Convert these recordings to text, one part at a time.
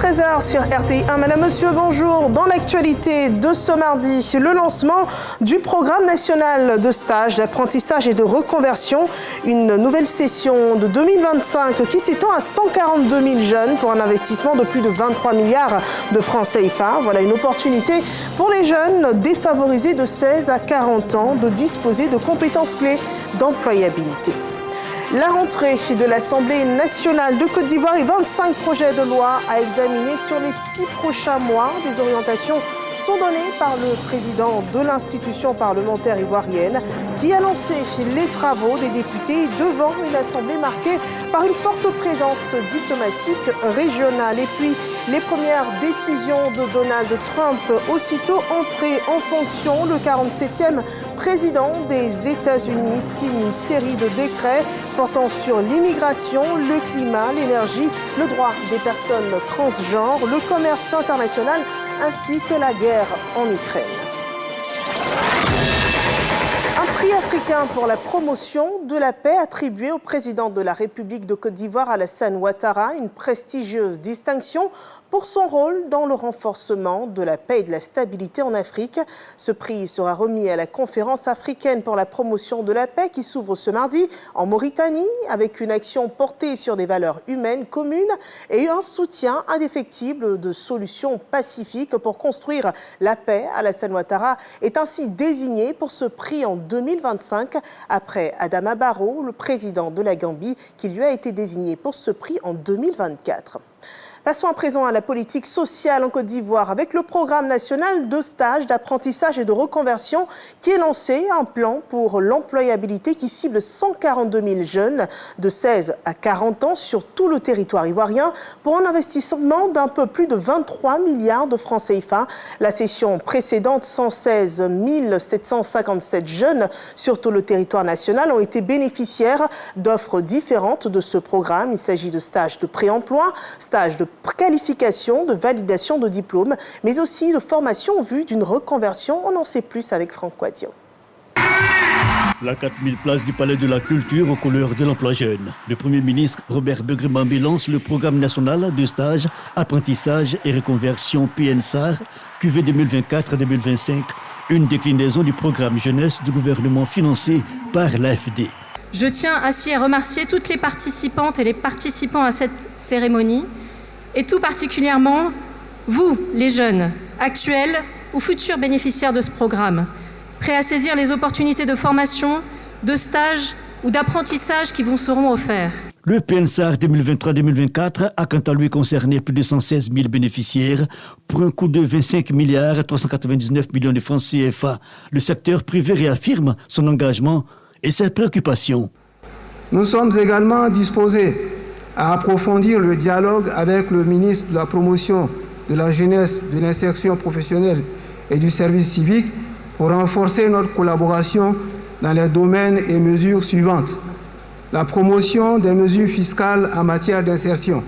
13h sur RTI1. Madame, monsieur, bonjour. Dans l'actualité de ce mardi, le lancement du programme national de stage, d'apprentissage et de reconversion. Une nouvelle session de 2025 qui s'étend à 142 000 jeunes pour un investissement de plus de 23 milliards de francs CFA. Voilà une opportunité pour les jeunes défavorisés de 16 à 40 ans de disposer de compétences clés d'employabilité. La rentrée de l'Assemblée nationale de Côte d'Ivoire et 25 projets de loi à examiner sur les 6 prochains mois. Des orientations sont données par le président de l'institution parlementaire ivoirienne qui a lancé les travaux des députés devant une assemblée marquée par une forte présence diplomatique régionale. Et puis, les premières décisions de Donald Trump, aussitôt entré en fonction, le 47e président des États-Unis signe une série de décrets portant sur l'immigration, le climat, l'énergie, le droit des personnes transgenres, le commerce international ainsi que la guerre en Ukraine. Un prix africain pour la promotion de la paix attribué au président de la République de Côte d'Ivoire, Alassane Ouattara, une prestigieuse distinction pour son rôle dans le renforcement de la paix et de la stabilité en Afrique. Ce prix sera remis à la conférence africaine pour la promotion de la paix qui s'ouvre ce mardi en Mauritanie avec une action portée sur des valeurs humaines communes et un soutien indéfectible de solutions pacifiques pour construire la paix. Alassane Ouattara est ainsi désigné pour ce prix en 2025 après Adama Barrow, le président de la Gambie, qui lui a été désigné pour ce prix en 2024. Passons à présent à la politique sociale en Côte d'Ivoire avec le programme national de stage, d'apprentissage et de reconversion qui est lancé, un plan pour l'employabilité qui cible 142 000 jeunes de 16 à 40 ans sur tout le territoire ivoirien pour un investissement d'un peu plus de 23 milliards de francs CFA. La session précédente, 116 757 jeunes sur tout le territoire national ont été bénéficiaires d'offres différentes de ce programme. Il s'agit de stages de pré-emploi, stages de qualification, de validation de diplôme, mais aussi de formation en vue d'une reconversion. On en sait plus avec Franck Quadio. La 4000 places du Palais de la Culture aux couleurs de l'emploi jeune. Le Premier ministre Robert Begré-Mambé lance le programme national de stage, apprentissage et reconversion PNSAR, QV 2024-2025, une déclinaison du programme jeunesse du gouvernement financé par l'AFD. Je tiens ainsi à remercier toutes les participantes et les participants à cette cérémonie, et tout particulièrement vous, les jeunes, actuels ou futurs bénéficiaires de ce programme, prêts à saisir les opportunités de formation, de stage ou d'apprentissage qui vous seront offerts. Le PNSAR 2023-2024 a quant à lui concerné plus de 116 000 bénéficiaires pour un coût de 25 milliards 399 millions de francs CFA. Le secteur privé réaffirme son engagement et ses préoccupations. Nous sommes également disposés à approfondir le dialogue avec le ministre de la Promotion de la jeunesse, de l'insertion professionnelle et du service civique pour renforcer notre collaboration dans les domaines et mesures suivantes. La promotion des mesures fiscales en matière d'insertion,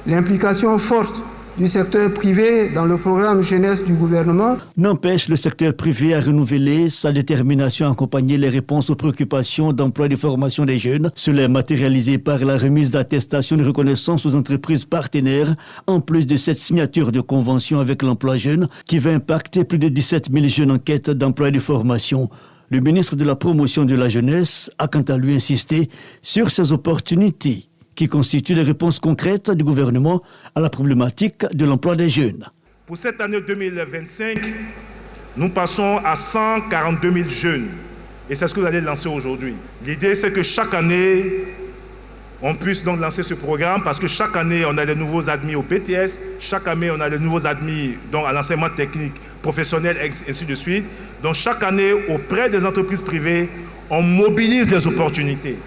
l'implication forte du secteur privé dans le programme jeunesse du gouvernement. N'empêche le secteur privé à renouveler sa détermination à accompagner les réponses aux préoccupations d'emploi et de formation des jeunes. Cela est matérialisé par la remise d'attestations de reconnaissance aux entreprises partenaires, en plus de cette signature de convention avec l'emploi jeune qui va impacter plus de 17 000 jeunes en quête d'emploi et de formation. Le ministre de la Promotion de la jeunesse a quant à lui insisté sur ces opportunités qui constituent les réponses concrètes du gouvernement à la problématique de l'emploi des jeunes. Pour cette année 2025, nous passons à 142 000 jeunes. Et c'est ce que vous allez lancer aujourd'hui. L'idée, c'est que chaque année, on puisse donc lancer ce programme parce que chaque année, on a des nouveaux admis au BTS, chaque année, on a des nouveaux admis donc, à l'enseignement technique, professionnel, ainsi de suite. Donc chaque année, auprès des entreprises privées, on mobilise les opportunités.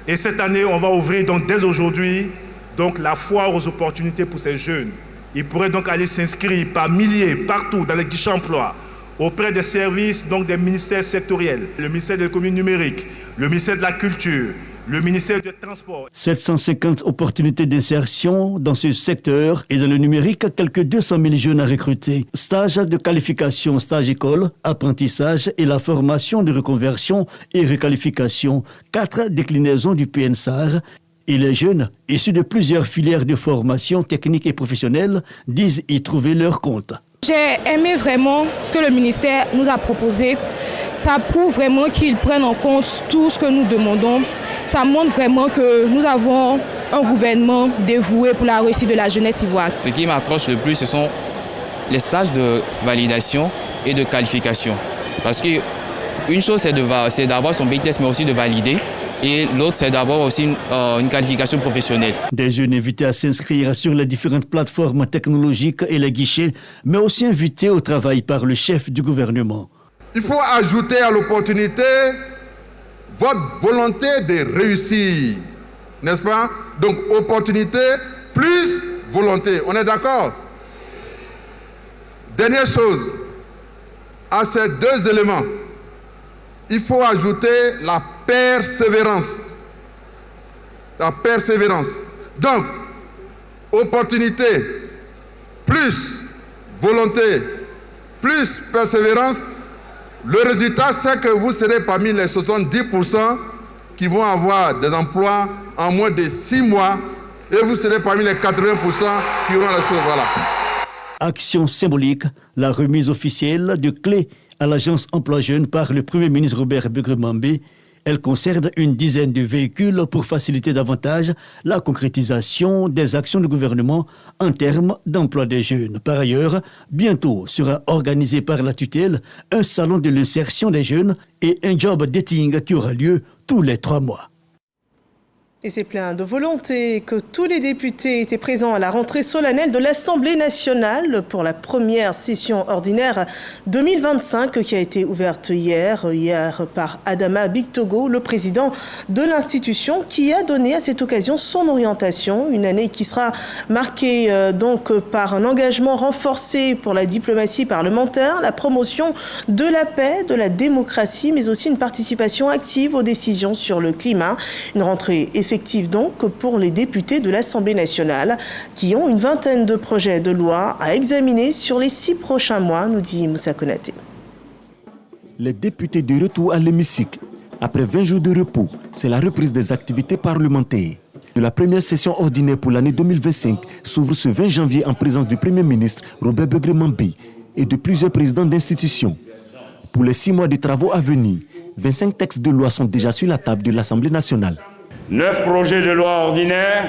Et cette année, on va ouvrir donc dès aujourd'hui donc la foire aux opportunités pour ces jeunes. Ils pourraient donc aller s'inscrire par milliers, partout, dans les guichets emploi, auprès des services donc des ministères sectoriels, le ministère de l'économie numérique, le ministère de la culture, le ministère des Transports. 750 opportunités d'insertion dans ce secteur et dans le numérique, quelques 200 000 jeunes à recruter. Stage de qualification, stage école, apprentissage et la formation de reconversion et requalification. 4 déclinaisons du PNSAR Et les jeunes, issus de plusieurs filières de formation technique et professionnelle, disent y trouver leur compte. J'ai aimé vraiment ce que le ministère nous a proposé. Ça prouve vraiment qu'ils prennent en compte tout ce que nous demandons. Ça montre vraiment que nous avons un gouvernement dévoué pour la réussite de la jeunesse ivoire. Ce qui m'accroche le plus, ce sont les stages de validation et de qualification. Parce qu'une chose, c'est d'avoir son BTS, mais aussi de valider. Et l'autre, c'est d'avoir aussi une qualification professionnelle. Des jeunes invités à s'inscrire sur les différentes plateformes technologiques et les guichets, mais aussi invités au travail par le chef du gouvernement. Il faut ajouter à l'opportunité votre volonté de réussir, n'est-ce pas? Donc, opportunité plus volonté. On est d'accord? Dernière chose, à ces deux éléments, il faut ajouter la persévérance. La persévérance. Donc, opportunité, plus volonté, plus persévérance. Le résultat, c'est que vous serez parmi les 70% qui vont avoir des emplois en moins de 6 mois et vous serez parmi les 80% qui auront la chose. Voilà. Action symbolique, la remise officielle de clés à l'agence Emploi Jeunes par le Premier ministre Robert Begremambé. Elle concerne une dizaine de véhicules pour faciliter davantage la concrétisation des actions du gouvernement en termes d'emploi des jeunes. Par ailleurs, bientôt sera organisé par la tutelle un salon de l'insertion des jeunes et un job dating qui aura lieu tous les 3 mois. Et c'est plein de volonté que tous les députés étaient présents à la rentrée solennelle de l'Assemblée nationale pour la première session ordinaire 2025 qui a été ouverte hier par Adama Bictogo, le président de l'institution, qui a donné à cette occasion son orientation. Une année qui sera marquée donc par un engagement renforcé pour la diplomatie parlementaire, la promotion de la paix, de la démocratie, mais aussi une participation active aux décisions sur le climat. Une rentrée effective donc pour les députés de l'Assemblée nationale qui ont une vingtaine de projets de loi à examiner sur les 6 prochains mois, nous dit Moussa Konaté. Les députés de retour à l'hémicycle. Après 20 jours de repos, c'est la reprise des activités parlementaires. La première session ordinaire pour l'année 2025 s'ouvre ce 20 janvier en présence du Premier ministre Robert Begremambé et de plusieurs présidents d'institutions. Pour les 6 mois de travaux à venir, 25 textes de loi sont déjà sur la table de l'Assemblée nationale. 9 projets de loi ordinaires,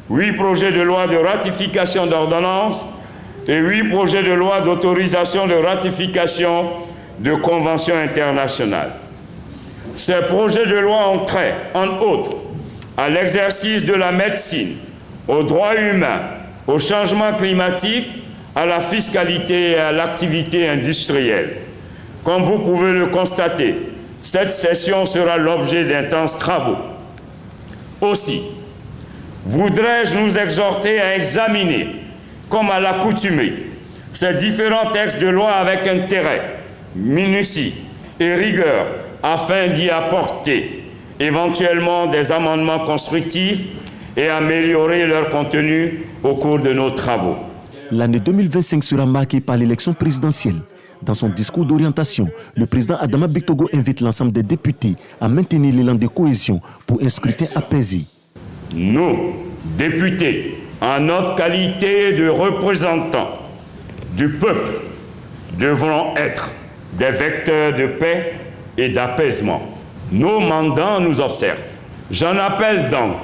8 projets de loi de ratification d'ordonnances et 8 projets de loi d'autorisation de ratification de conventions internationales. Ces projets de loi ont trait, entre autres, à l'exercice de la médecine, aux droits humains, au changement climatique, à la fiscalité et à l'activité industrielle. Comme vous pouvez le constater, cette session sera l'objet d'intenses travaux. Aussi, voudrais-je nous exhorter à examiner, comme à l'accoutumée, ces différents textes de loi avec intérêt, minutie et rigueur, afin d'y apporter éventuellement des amendements constructifs et améliorer leur contenu au cours de nos travaux. L'année 2025 sera marquée par l'élection présidentielle. Dans son discours d'orientation, le président Adama Bictogo invite l'ensemble des députés à maintenir l'élan de cohésion pour un scrutin apaisé. Nous, députés, en notre qualité de représentants du peuple, devrons être des vecteurs de paix et d'apaisement. Nos mandats nous observent. J'en appelle donc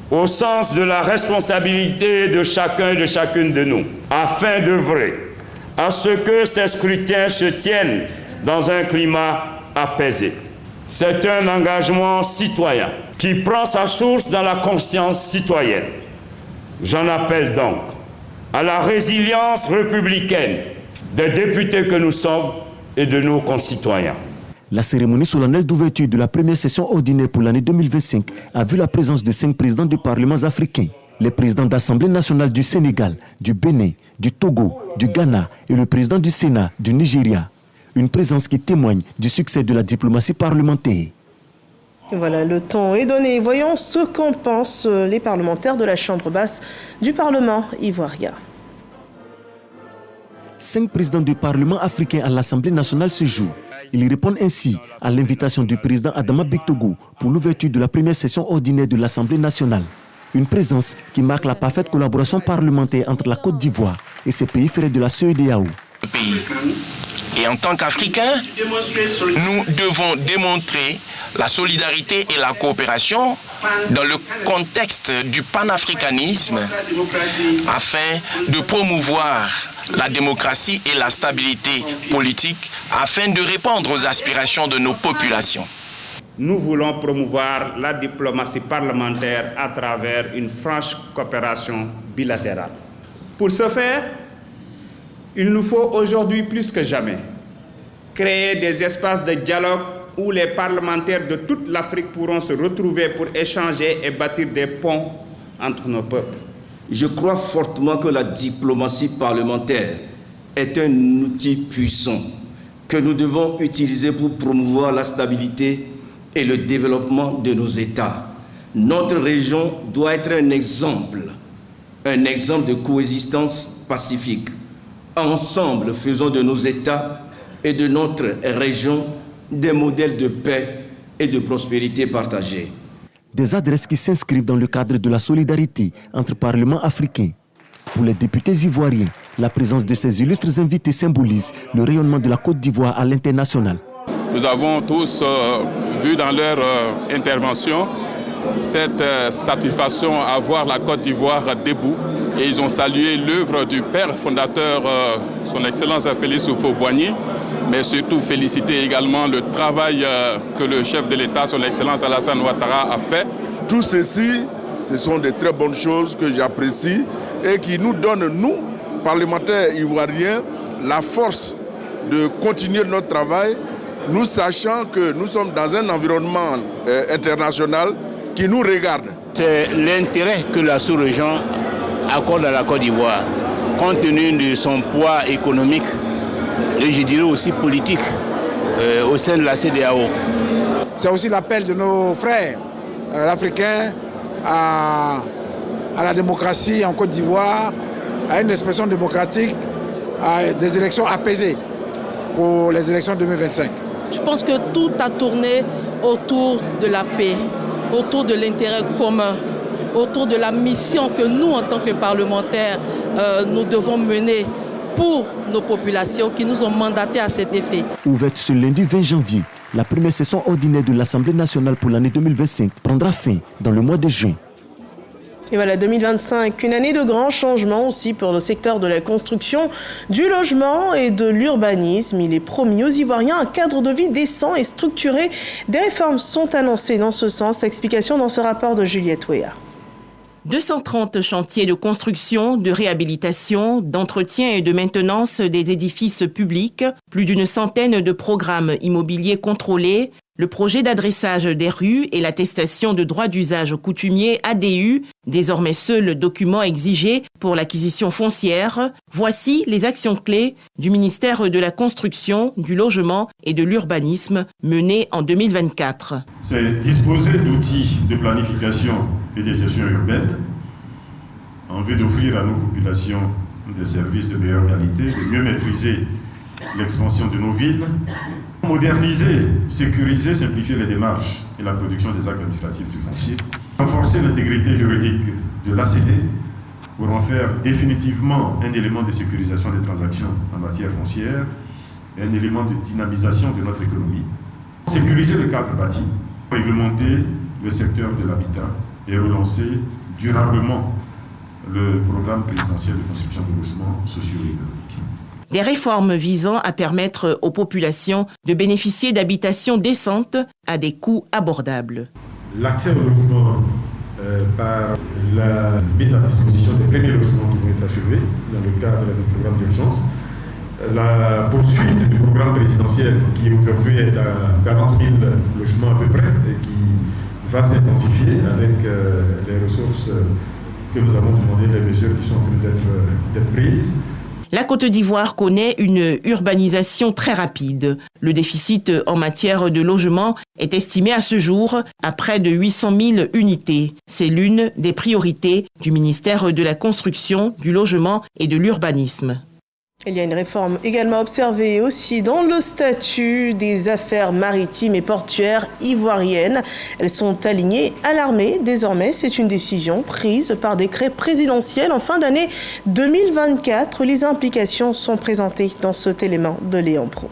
au sens de la responsabilité de chacun et de chacune de nous, afin d'œuvrer à ce que ces scrutins se tiennent dans un climat apaisé. C'est un engagement citoyen qui prend sa source dans la conscience citoyenne. J'en appelle donc à la résilience républicaine des députés que nous sommes et de nos concitoyens. La cérémonie solennelle d'ouverture de la première session ordinaire pour l'année 2025 a vu la présence de 5 présidents de parlements africains. Les présidents d'Assemblée nationale du Sénégal, du Bénin, du Togo, du Ghana et le président du Sénat du Nigeria. Une présence qui témoigne du succès de la diplomatie parlementaire. Voilà, le ton est donné. Voyons ce qu'en pensent les parlementaires de la Chambre basse du Parlement ivoirien. 5 présidents du Parlement africain à l'Assemblée nationale ce jour. Ils répondent ainsi à l'invitation du président Adama Bictogo pour l'ouverture de la première session ordinaire de l'Assemblée nationale. Une présence qui marque la parfaite collaboration parlementaire entre la Côte d'Ivoire et ses pays frères de la CEDEAO. Et en tant qu'Africains, nous devons démontrer la solidarité et la coopération dans le contexte du panafricanisme afin de promouvoir la démocratie et la stabilité politique afin de répondre aux aspirations de nos populations. Nous voulons promouvoir la diplomatie parlementaire à travers une franche coopération bilatérale. Pour ce faire, il nous faut aujourd'hui plus que jamais créer des espaces de dialogue où les parlementaires de toute l'Afrique pourront se retrouver pour échanger et bâtir des ponts entre nos peuples. Je crois fortement que la diplomatie parlementaire est un outil puissant que nous devons utiliser pour promouvoir la stabilité et le développement de nos États. Notre région doit être un exemple de coexistence pacifique. Ensemble, faisons de nos États et de notre région des modèles de paix et de prospérité partagée. Des adresses qui s'inscrivent dans le cadre de la solidarité entre parlements africains. Pour les députés ivoiriens, la présence de ces illustres invités symbolise le rayonnement de la Côte d'Ivoire à l'international. Nous avons tous vu dans leur intervention cette satisfaction à voir la Côte d'Ivoire debout. Et ils ont salué l'œuvre du père fondateur, son Excellence Félix Houphouët-Boigny, mais surtout féliciter également le travail que le chef de l'État, son Excellence Alassane Ouattara, a fait. Tout ceci, ce sont de très bonnes choses que j'apprécie et qui nous donnent, nous, parlementaires ivoiriens, la force de continuer notre travail, nous sachant que nous sommes dans un environnement international qui nous regarde. C'est l'intérêt que la sous-région accorde à la Côte d'Ivoire, compte tenu de son poids économique et je dirais aussi politique au sein de la CEDEAO. C'est aussi l'appel de nos frères africains à la démocratie en Côte d'Ivoire, à une expression démocratique, à des élections apaisées pour les élections 2025. Je pense que tout a tourné autour de la paix, autour de l'intérêt commun, autour de la mission que nous, en tant que parlementaires, nous devons mener pour nos populations qui nous ont mandatés à cet effet. Ouverte ce lundi 20 janvier, la première session ordinaire de l'Assemblée nationale pour l'année 2025 prendra fin dans le mois de juin. Et voilà, 2025, une année de grands changements aussi pour le secteur de la construction, du logement et de l'urbanisme. Il est promis aux Ivoiriens un cadre de vie décent et structuré. Des réformes sont annoncées dans ce sens. Explication dans ce rapport de Juliette Ouéa. 230 chantiers de construction, de réhabilitation, d'entretien et de maintenance des édifices publics, plus d'une centaine de programmes immobiliers contrôlés, le projet d'adressage des rues et l'attestation de droit d'usage coutumier ADU, désormais seul document exigé pour l'acquisition foncière. Voici les actions clés du ministère de la Construction, du Logement et de l'Urbanisme menées en 2024. C'est disposer d'outils de planification et de gestion urbaine en vue d'offrir à nos populations des services de meilleure qualité, de mieux maîtriser l'expansion de nos villes, moderniser, sécuriser, simplifier les démarches et la production des actes administratifs du foncier, renforcer l'intégrité juridique de l'ACD pour en faire définitivement un élément de sécurisation des transactions en matière foncière et un élément de dynamisation de notre économie, sécuriser le cadre bâti, réglementer le secteur de l'habitat et relancer durablement le programme présidentiel de construction de logements socio-économiques. Des réformes visant à permettre aux populations de bénéficier d'habitations décentes à des coûts abordables. L'accès au logement par la mise à disposition des premiers logements qui vont être achevés dans le cadre du programme d'urgence, la poursuite du programme présidentiel qui aujourd'hui est à 40 000 logements à peu près et qui va s'intensifier avec les ressources que nous avons demandé, les mesures qui sont en train d'être prises. La Côte d'Ivoire connaît une urbanisation très rapide. Le déficit en matière de logement est estimé à ce jour à près de 800 000 unités. C'est l'une des priorités du ministère de la Construction, du Logement et de l'Urbanisme. Il y a une réforme également observée aussi dans le statut des affaires maritimes et portuaires ivoiriennes. Elles sont alignées à l'armée. Désormais, c'est une décision prise par décret présidentiel en fin d'année 2024. Les implications sont présentées dans cet élément de Léon Pro.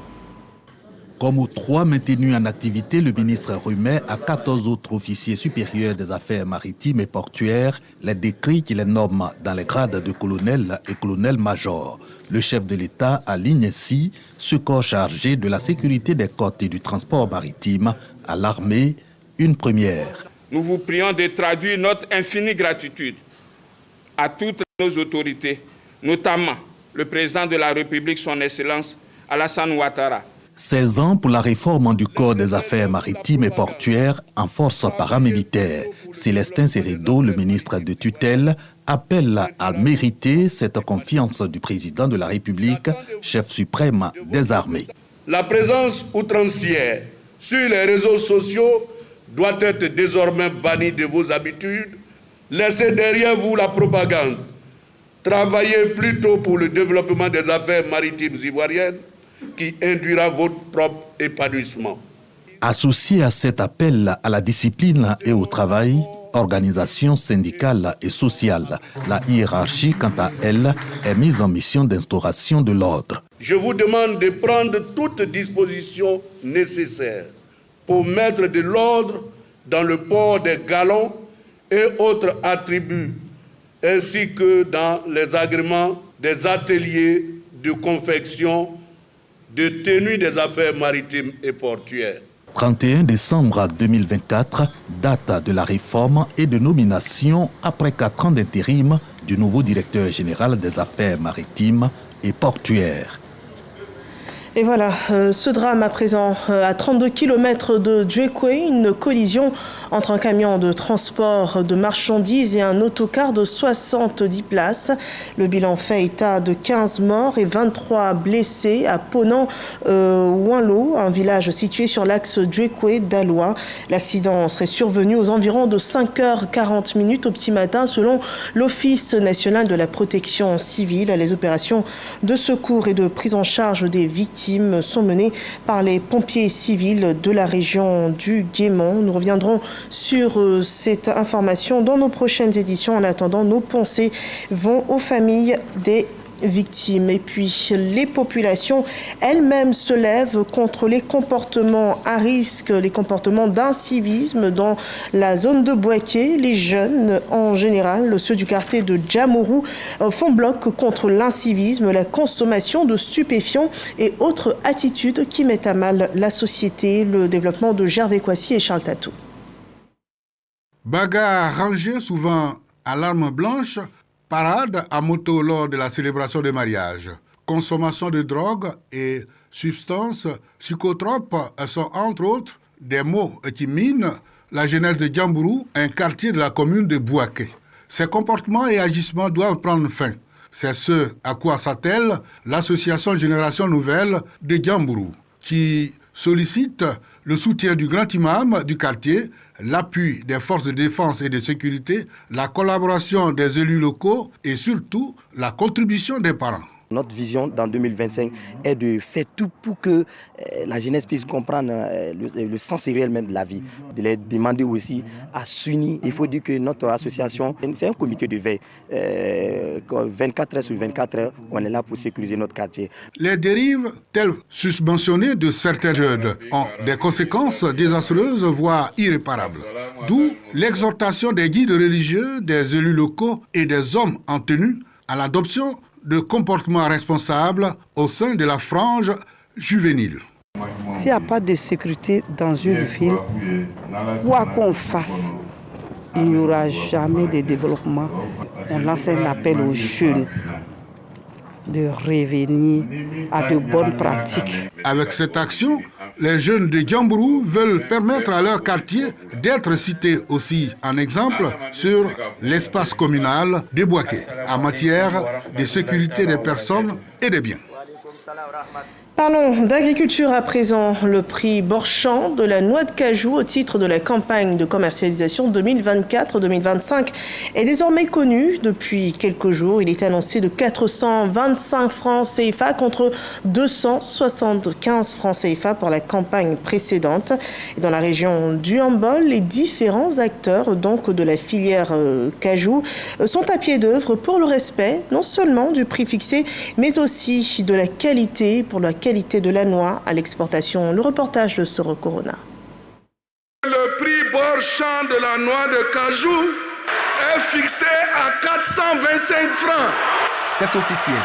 Comme aux 3 maintenus en activité, le ministre remet à 14 autres officiers supérieurs des affaires maritimes et portuaires les décrets qui les nomment dans les grades de colonel et colonel-major. Le chef de l'État aligne ainsi ce corps chargé de la sécurité des côtes et du transport maritime à l'armée, une première. Nous vous prions de traduire notre infinie gratitude à toutes nos autorités, notamment le président de la République, son Excellence Alassane Ouattara. 16 ans pour la réforme du Code des affaires maritimes et portuaires en force paramilitaire. Célestin Seredo, le ministre de tutelle, appelle à mériter cette confiance du président de la République, chef suprême des armées. La présence outrancière sur les réseaux sociaux doit être désormais bannie de vos habitudes. Laissez derrière vous la propagande. Travaillez plutôt pour le développement des affaires maritimes ivoiriennes qui induira votre propre épanouissement. Associé à cet appel à la discipline et au travail, organisations syndicales et sociales, la hiérarchie, quant à elle, est mise en mission d'instauration de l'ordre. Je vous demande de prendre toutes dispositions nécessaires pour mettre de l'ordre dans le port des galons et autres attributs, ainsi que dans les agréments des ateliers de confection de tenue des affaires maritimes et portuaires. 31 décembre 2024, date de la réforme et de nomination après 4 ans d'intérim du nouveau directeur général des affaires maritimes et portuaires. Et voilà, ce drame à présent, à 32 km de Djekwe, une collision entre un camion de transport de marchandises et un autocar de 70 places. Le bilan fait état de 15 morts et 23 blessés à Ponan-Ouinlo, un village situé sur l'axe Djekwe-Daloa. L'accident serait survenu aux environs de 5h40 au petit matin selon l'Office national de la protection civile. Les opérations de secours et de prise en charge des victimes sont menées par les pompiers civils de la région du Guémont. Nous reviendrons sur cette information dans nos prochaines éditions. En attendant, nos pensées vont aux familles des victimes. Et puis, les populations elles-mêmes se lèvent contre les comportements à risque, les comportements d'incivisme dans la zone de Bouaké. Les jeunes, en général, ceux du quartier de Djamourou, font bloc contre l'incivisme, la consommation de stupéfiants et autres attitudes qui mettent à mal la société. Le développement de Gervais Kwasi et Charles Tatou. Bagarre rangée souvent à l'arme blanche, parade à moto lors de la célébration des mariages. Consommation de drogue et substances psychotropes sont entre autres des mots qui minent la jeunesse de Djambourou, un quartier de la commune de Bouaké. Ces comportements et agissements doivent prendre fin. C'est ce à quoi s'attelle l'association Génération Nouvelle de Djambourou, qui sollicite le soutien du grand imam du quartier, l'appui des forces de défense et de sécurité, la collaboration des élus locaux et surtout la contribution des parents. Notre vision dans 2025 est de faire tout pour que la jeunesse puisse comprendre le sens réel même de la vie. De les demander aussi à s'unir. Il faut dire que notre association, c'est un comité de veille. 24 heures sur 24 heures, on est là pour sécuriser notre quartier. Les dérives, telles susmentionnées de certains jeunes, ont des conséquences désastreuses, voire irréparables. D'où l'exhortation des guides religieux, des élus locaux et des hommes en tenue à l'adoption de comportements responsables au sein de la frange juvénile. S'il n'y a pas de sécurité dans une ville, quoi qu'on fasse, il n'y aura jamais de développement. On lance un appel aux jeunes de revenir à de bonnes pratiques. Avec cette action, les jeunes de Djambourou veulent permettre à leur quartier d'être cités aussi en exemple sur l'espace communal de Bouaké en matière de sécurité des personnes et des biens. Parlons d'agriculture à présent. Le prix Borchamp de la noix de cajou au titre de la campagne de commercialisation 2024-2025 est désormais connu depuis quelques jours. Il est annoncé de 425 francs CFA contre 275 francs CFA pour la campagne précédente. Et dans la région du Hambol, les différents acteurs donc de la filière cajou sont à pied d'œuvre pour le respect non seulement du prix fixé, mais aussi de la qualité de la noix à l'exportation. Le reportage de Soro Corona. Le prix Borchamp de la noix de cajou est fixé à 425 francs. C'est officiel.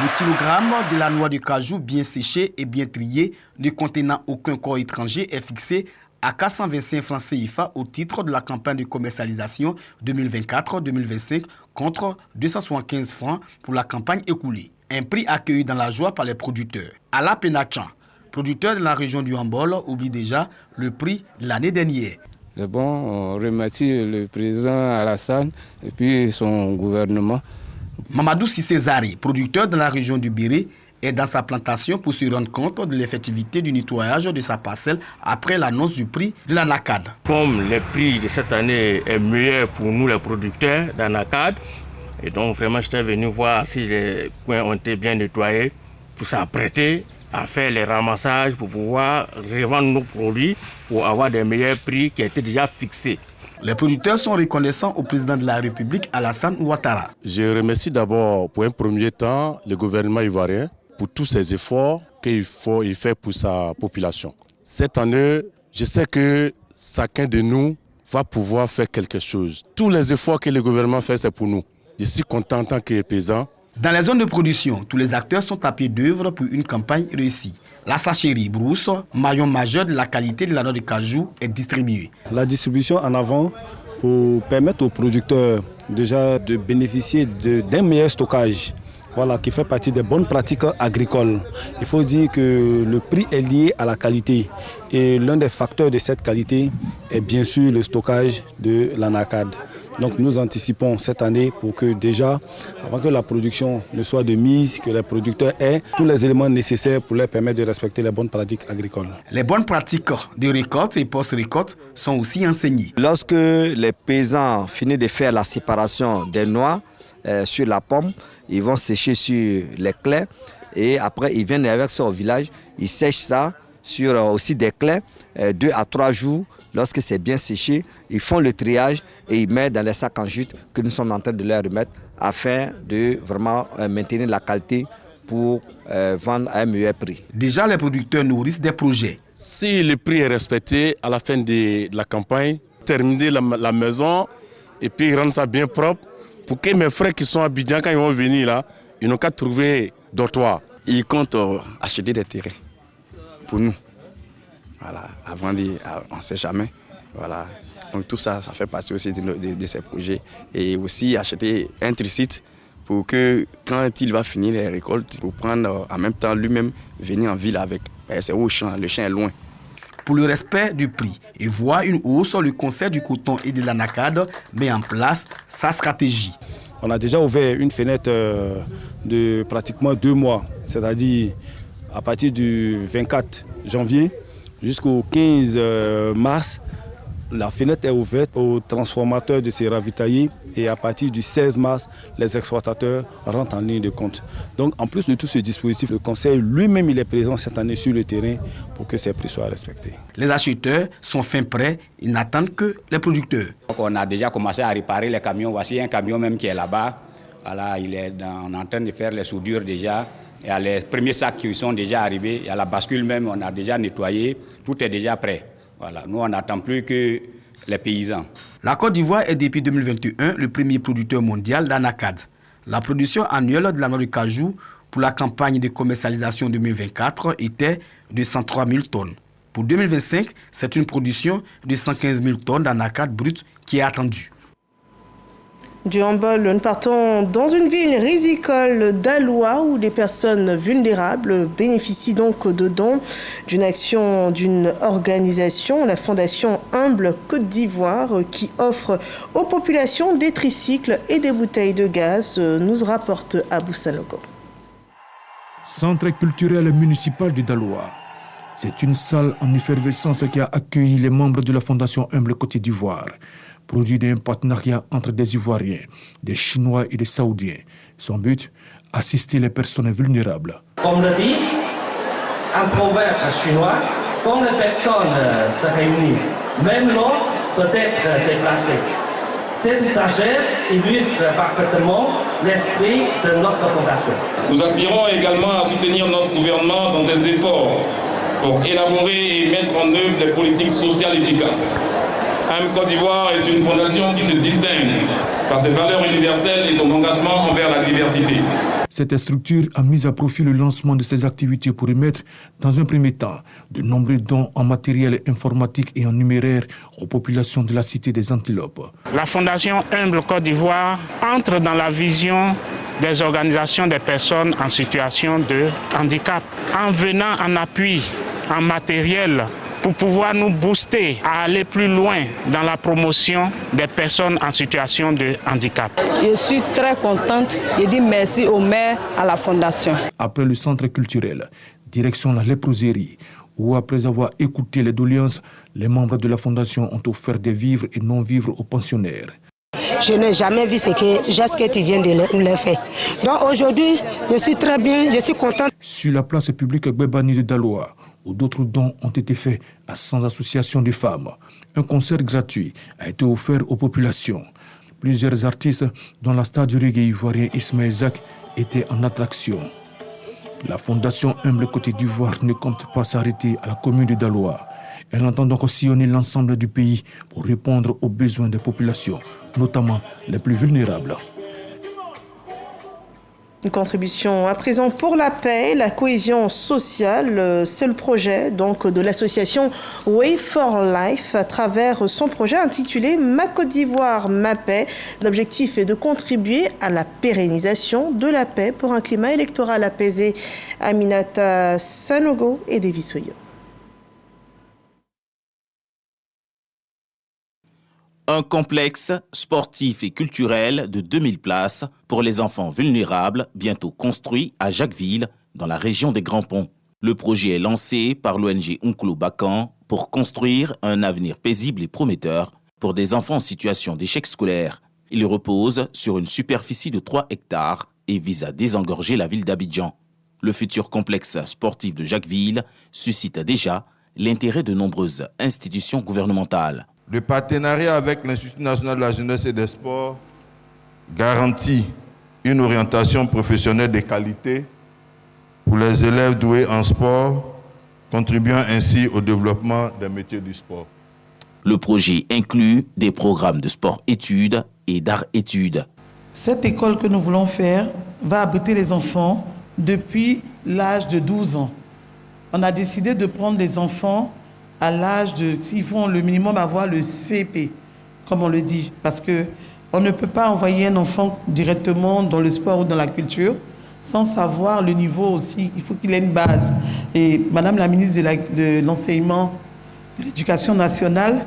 Le kilogramme de la noix de cajou bien séchée et bien triée, ne contenant aucun corps étranger, est fixé à 425 francs CFA au titre de la campagne de commercialisation 2024-2025 contre 275 francs pour la campagne écoulée. Un prix accueilli dans la joie par les producteurs. Ala Penachan, producteur de la région du Hambol, oublie déjà le prix de l'année dernière. C'est bon, on remercie le président Alassane et puis son gouvernement. Mamadou Sissé-Zari, producteur de la région du Béré, est dans sa plantation pour se rendre compte de l'effectivité du nettoyage de sa parcelle après l'annonce du prix de la NACAD. Comme le prix de cette année est meilleur pour nous les producteurs de la NACAD, et donc vraiment j'étais venu voir si les coins ont été bien nettoyés pour s'apprêter à faire les ramassages pour pouvoir revendre nos produits pour avoir des meilleurs prix qui étaient déjà fixés. Les producteurs sont reconnaissants au président de la République, Alassane Ouattara. Je remercie d'abord pour un premier temps le gouvernement ivoirien pour tous ces efforts qu'il fait pour sa population. Cette année, je sais que chacun de nous va pouvoir faire quelque chose. Tous les efforts que le gouvernement fait, c'est pour nous. Je suis content en tant que paysan. Dans les zones de production, tous les acteurs sont à pied d'œuvre pour une campagne réussie. La sachérie Brousse, maillon majeur de la qualité de la noix de cajou, est distribuée. La distribution en avant pour permettre aux producteurs déjà de bénéficier d'un meilleur stockage. Voilà, qui fait partie des bonnes pratiques agricoles. Il faut dire que le prix est lié à la qualité. Et l'un des facteurs de cette qualité est bien sûr le stockage de la NACAD. Donc nous anticipons cette année pour que déjà, avant que la production ne soit de mise, que les producteurs aient tous les éléments nécessaires pour leur permettre de respecter les bonnes pratiques agricoles. Les bonnes pratiques de récolte et post-récolte sont aussi enseignées. Lorsque les paysans finissent de faire la séparation des noix sur la pomme, ils vont sécher sur les claies et après ils viennent avec ça au village, ils sèchent ça sur aussi des claies 2 à 3 jours. Lorsque c'est bien séché, ils font le triage et ils mettent dans les sacs en jute que nous sommes en train de leur remettre afin de vraiment maintenir la qualité pour vendre à un meilleur prix. Déjà, les producteurs nourrissent des projets. Si le prix est respecté à la fin de la campagne, terminer la maison et puis rendre ça bien propre pour que mes frères qui sont à Abidjan, quand ils vont venir là, ils n'ont qu'à trouver dortoir. Ils comptent acheter des terrains pour nous. Voilà, avant on ne sait jamais. Voilà. Donc tout ça, ça fait partie aussi de ces projets. Et aussi acheter un tricite pour que quand il va finir les récoltes, pour prendre en même temps lui-même venir en ville avec. C'est au champ, le champ est loin. Pour le respect du prix et voir une hausse, le Conseil du coton et de la NACAD met en place sa stratégie. On a déjà ouvert une fenêtre de pratiquement 2 mois, c'est-à-dire à partir du 24 janvier jusqu'au 15 mars. La fenêtre est ouverte aux transformateurs de ces ravitaillés et à partir du 16 mars, les exploitateurs rentrent en ligne de compte. Donc en plus de tout ce dispositif, le Conseil lui-même il est présent cette année sur le terrain pour que ces prix soient respectés. Les acheteurs sont fin prêts, ils n'attendent que les producteurs. Donc on a déjà commencé à réparer les camions. Voici un camion même qui est là-bas. Voilà, on est en train de faire les soudures déjà. Il y a les premiers sacs qui sont déjà arrivés. Il y a la bascule même, on a déjà nettoyé. Tout est déjà prêt. Voilà, nous, on n'attend plus que les paysans. La Côte d'Ivoire est depuis 2021 le premier producteur mondial d'anacad. La production annuelle de la noix de cajou pour la campagne de commercialisation 2024 était de 103 000 tonnes. Pour 2025, c'est une production de 115 000 tonnes d'anacad brut qui est attendue. Du Hambol, nous partons dans une ville risicole d'Aloua où les personnes vulnérables bénéficient donc de dons d'une action d'une organisation, la Fondation Humble Côte d'Ivoire, qui offre aux populations des tricycles et des bouteilles de gaz, nous rapporte Abou Sanogo. Centre culturel municipal du Daloa. C'est une salle en effervescence qui a accueilli les membres de la Fondation Humble Côte d'Ivoire, produit d'un partenariat entre des Ivoiriens, des Chinois et des Saoudiens. Son but, assister les personnes vulnérables. Comme le dit un proverbe chinois, quand les personnes se réunissent, même l'eau peut être déplacée. Cette sagesse illustre parfaitement l'esprit de notre fondation. Nous aspirons également à soutenir notre gouvernement dans ses efforts pour élaborer et mettre en œuvre des politiques sociales efficaces. AM Côte d'Ivoire est une fondation qui se distingue par ses valeurs universelles et son engagement envers la diversité. Cette structure a mis à profit le lancement de ses activités pour remettre, dans un premier temps, de nombreux dons en matériel informatique et en numéraire aux populations de la cité des Antilopes. La Fondation Humble Côte d'Ivoire entre dans la vision des organisations des personnes en situation de handicap, en venant en appui en matériel pour pouvoir nous booster à aller plus loin dans la promotion des personnes en situation de handicap. Je suis très contente et dis merci au maire, à la Fondation. Après le centre culturel, direction la léproserie, où après avoir écouté les doléances, les membres de la Fondation ont offert des vivres et non-vivres aux pensionnaires. Je n'ai jamais vu ce que tu viens de nous faire. Donc aujourd'hui, je suis très bien, je suis contente. Sur la place publique Gbebani de Daloa, où d'autres dons ont été faits à 100 associations de femmes. Un concert gratuit a été offert aux populations. Plusieurs artistes, dont la star du reggae ivoirien Ismaël Zak, étaient en attraction. La Fondation Humble Côte d'Ivoire ne compte pas s'arrêter à la commune de Daloa. Elle entend donc sillonner l'ensemble du pays pour répondre aux besoins des populations, notamment les plus vulnérables. Une contribution à présent pour la paix, la cohésion sociale, c'est le projet donc de l'association Way for Life à travers son projet intitulé Ma Côte d'Ivoire, ma paix. L'objectif est de contribuer à la pérennisation de la paix pour un climat électoral apaisé. Aminata Sanogo et Davis Soyo. Un complexe sportif et culturel de 2000 places pour les enfants vulnérables, bientôt construit à Jacquesville, dans la région des Grands Ponts. Le projet est lancé par l'ONG Onklo Bakan pour construire un avenir paisible et prometteur pour des enfants en situation d'échec scolaire. Il repose sur une superficie de 3 hectares et vise à désengorger la ville d'Abidjan. Le futur complexe sportif de Jacquesville suscite déjà l'intérêt de nombreuses institutions gouvernementales. Le partenariat avec l'Institut national de la jeunesse et des sports garantit une orientation professionnelle de qualité pour les élèves doués en sport, contribuant ainsi au développement des métiers du sport. Le projet inclut des programmes de sport-études et d'art-études. Cette école que nous voulons faire va abriter les enfants depuis l'âge de 12 ans. On a décidé de prendre les enfants à l'âge de, s'ils font le minimum avoir le CP, comme on le dit, parce qu'on ne peut pas envoyer un enfant directement dans le sport ou dans la culture sans savoir le niveau aussi. Il faut qu'il ait une base. Et Madame la ministre de l'Enseignement, de l'Éducation nationale,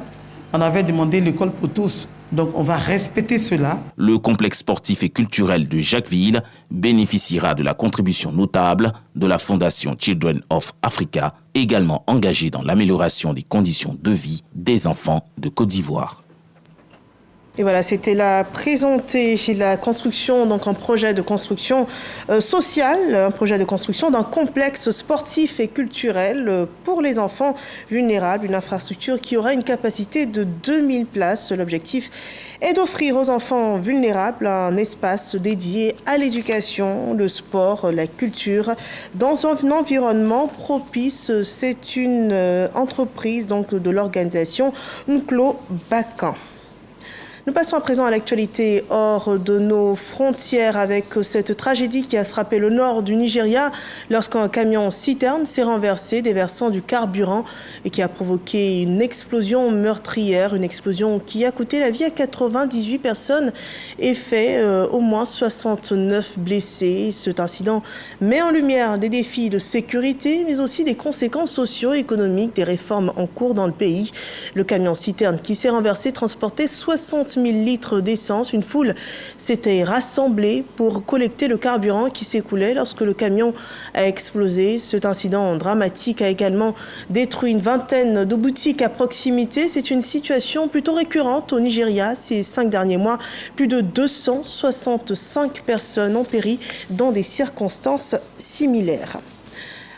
on avait demandé l'école pour tous. Donc on va respecter cela. Le complexe sportif et culturel de Jacquesville bénéficiera de la contribution notable de la Fondation Children of Africa, également engagée dans l'amélioration des conditions de vie des enfants de Côte d'Ivoire. Et voilà, c'était la présenter la construction, donc un projet de construction sociale, un projet de construction d'un complexe sportif et culturel pour les enfants vulnérables, une infrastructure qui aura une capacité de 2000 places. L'objectif est d'offrir aux enfants vulnérables un espace dédié à l'éducation, le sport, la culture, dans un environnement propice. C'est une entreprise donc de l'organisation Onklo Bakan. Nous passons à présent à l'actualité hors de nos frontières avec cette tragédie qui a frappé le nord du Nigeria lorsqu'un camion citerne s'est renversé déversant du carburant et qui a provoqué une explosion meurtrière, une explosion qui a coûté la vie à 98 personnes et fait au moins 69 blessés. Cet incident met en lumière des défis de sécurité mais aussi des conséquences socio-économiques des réformes en cours dans le pays. Le camion citerne qui s'est renversé transportait 65 000 litres d'essence. Une foule s'était rassemblée pour collecter le carburant qui s'écoulait lorsque le camion a explosé. Cet incident dramatique a également détruit une vingtaine de boutiques à proximité. C'est une situation plutôt récurrente au Nigeria. Ces 5 derniers mois, plus de 265 personnes ont péri dans des circonstances similaires.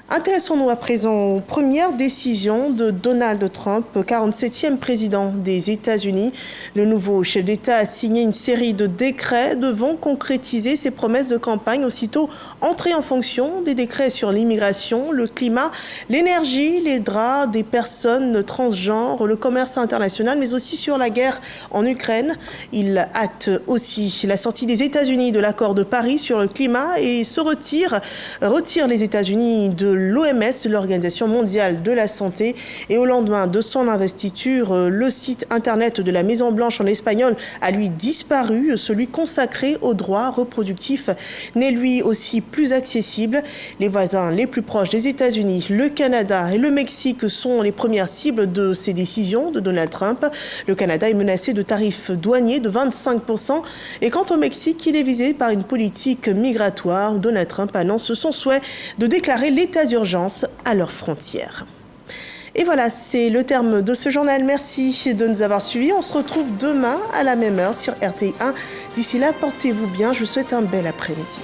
Intéressons-nous à présent aux premières décisions de Donald Trump, 47e président des États-Unis. Le nouveau chef d'État a signé une série de décrets devant concrétiser ses promesses de campagne, aussitôt entrée en fonction. Des décrets sur l'immigration, le climat, l'énergie, les droits des personnes transgenres, le commerce international, mais aussi sur la guerre en Ukraine. Il hâte aussi la sortie des États-Unis de l'accord de Paris sur le climat et retire les États-Unis de l'OMS, l'Organisation mondiale de la santé. Et au lendemain de son investiture, le site internet de la Maison-Blanche en espagnol a lui disparu. Celui consacré aux droits reproductifs n'est lui aussi plus accessible. Les voisins les plus proches des États-Unis, le Canada et le Mexique sont les premières cibles de ces décisions de Donald Trump. Le Canada est menacé de tarifs douaniers de 25%. Et quant au Mexique, il est visé par une politique migratoire. Donald Trump annonce son souhait de déclarer l'état d'urgence à leurs frontières. Et voilà, c'est le terme de ce journal. Merci de nous avoir suivis. On se retrouve demain à la même heure sur RTI 1. D'ici là, portez-vous bien. Je vous souhaite un bel après-midi.